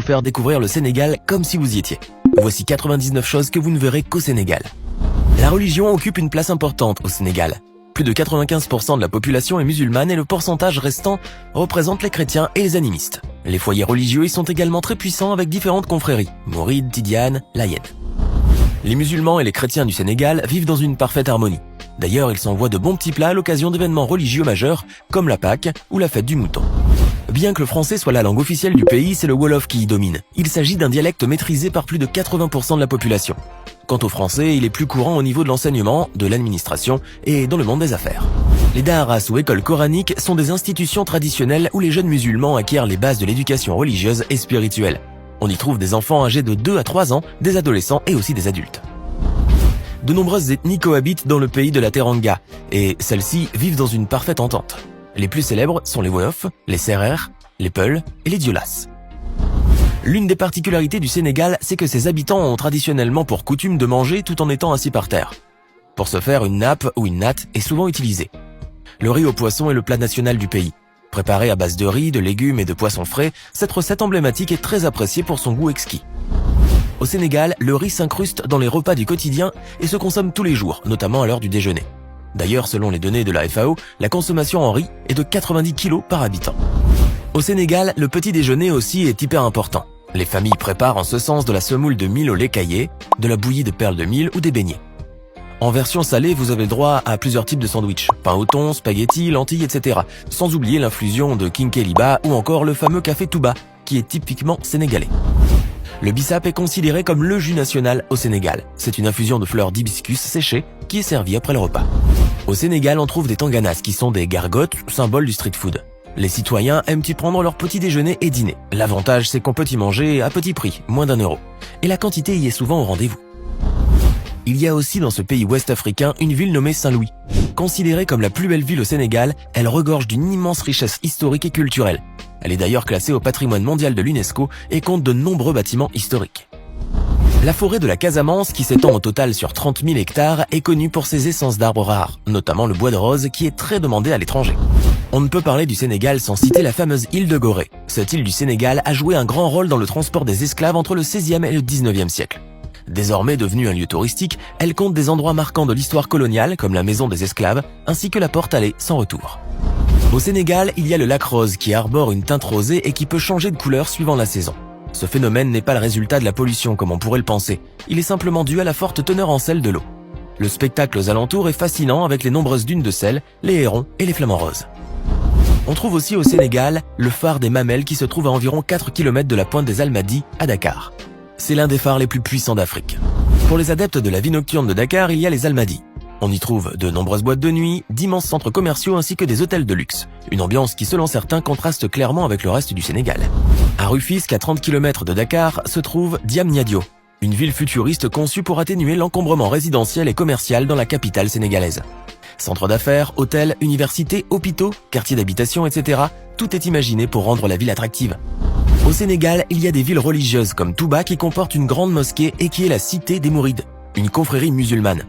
faire découvrir le Sénégal comme si vous y étiez. Voici 99 choses que vous ne verrez qu'au Sénégal. La religion occupe une place importante au Sénégal. Plus de 95% de la population est musulmane et le pourcentage restant représente les chrétiens et les animistes. Les foyers religieux y sont également très puissants avec différentes confréries, mourides, tidianes, layènes. Les musulmans et les chrétiens du Sénégal vivent dans une parfaite harmonie. D'ailleurs, ils s'envoient de bons petits plats à l'occasion d'événements religieux majeurs comme la Pâque ou la fête du mouton. Bien que le français soit la langue officielle du pays, c'est le Wolof qui y domine. Il s'agit d'un dialecte maîtrisé par plus de 80% de la population. Quant au français, il est plus courant au niveau de l'enseignement, de l'administration et dans le monde des affaires. Les daharas ou écoles coraniques sont des institutions traditionnelles où les jeunes musulmans acquièrent les bases de l'éducation religieuse et spirituelle. On y trouve des enfants âgés de 2 à 3 ans, des adolescents et aussi des adultes. De nombreuses ethnies cohabitent dans le pays de la Teranga, et celles-ci vivent dans une parfaite entente. Les plus célèbres sont les Wolofs, les Sérères, les Peuls et les Diolas. L'une des particularités du Sénégal, c'est que ses habitants ont traditionnellement pour coutume de manger tout en étant assis par terre. Pour ce faire, une nappe ou une natte est souvent utilisée. Le riz au poisson est le plat national du pays. Préparé à base de riz, de légumes et de poissons frais, cette recette emblématique est très appréciée pour son goût exquis. Au Sénégal, le riz s'incruste dans les repas du quotidien et se consomme tous les jours, notamment à l'heure du déjeuner. D'ailleurs, selon les données de la FAO, la consommation en riz est de 90 kg par habitant. Au Sénégal, le petit déjeuner aussi est hyper important. Les familles préparent en ce sens de la semoule de mil au lait caillé, de la bouillie de perles de mil ou des beignets. En version salée, vous avez droit à plusieurs types de sandwichs, pain au thon, spaghettis, lentilles, etc. Sans oublier l'infusion de kinkeliba ou encore le fameux café Touba, qui est typiquement sénégalais. Le bissap est considéré comme le jus national au Sénégal. C'est une infusion de fleurs d'hibiscus séchées qui est servie après le repas. Au Sénégal, on trouve des tanganas qui sont des gargotes, symboles du street food. Les citoyens aiment y prendre leur petit déjeuner et dîner. L'avantage, c'est qu'on peut y manger à petit prix, moins d'1 €. Et la quantité y est souvent au rendez-vous. Il y a aussi dans ce pays ouest-africain une ville nommée Saint-Louis. Considérée comme la plus belle ville au Sénégal, elle regorge d'une immense richesse historique et culturelle. Elle est d'ailleurs classée au patrimoine mondial de l'UNESCO et compte de nombreux bâtiments historiques. La forêt de la Casamance, qui s'étend au total sur 30 000 hectares, est connue pour ses essences d'arbres rares, notamment le bois de rose qui est très demandé à l'étranger. On ne peut parler du Sénégal sans citer la fameuse île de Gorée. Cette île du Sénégal a joué un grand rôle dans le transport des esclaves entre le XVIe et le XIXe siècle. Désormais devenue un lieu touristique, elle compte des endroits marquants de l'histoire coloniale comme la maison des esclaves, ainsi que la porte allée sans retour. Au Sénégal, il y a le lac Rose qui arbore une teinte rosée et qui peut changer de couleur suivant la saison. Ce phénomène n'est pas le résultat de la pollution comme on pourrait le penser, il est simplement dû à la forte teneur en sel de l'eau. Le spectacle aux alentours est fascinant avec les nombreuses dunes de sel, les hérons et les flamants roses. On trouve aussi au Sénégal le phare des Mamelles qui se trouve à environ 4 km de la pointe des Almadies à Dakar. C'est l'un des phares les plus puissants d'Afrique. Pour les adeptes de la vie nocturne de Dakar, il y a les Almadies. On y trouve de nombreuses boîtes de nuit, d'immenses centres commerciaux ainsi que des hôtels de luxe. Une ambiance qui, selon certains, contraste clairement avec le reste du Sénégal. À Rufisque, à 30 km de Dakar, se trouve Diamniadio, une ville futuriste conçue pour atténuer l'encombrement résidentiel et commercial dans la capitale sénégalaise. Centres d'affaires, hôtels, universités, hôpitaux, quartiers d'habitation, etc. Tout est imaginé pour rendre la ville attractive. Au Sénégal, il y a des villes religieuses comme Touba qui comporte une grande mosquée et qui est la cité des Mourides, une confrérie musulmane.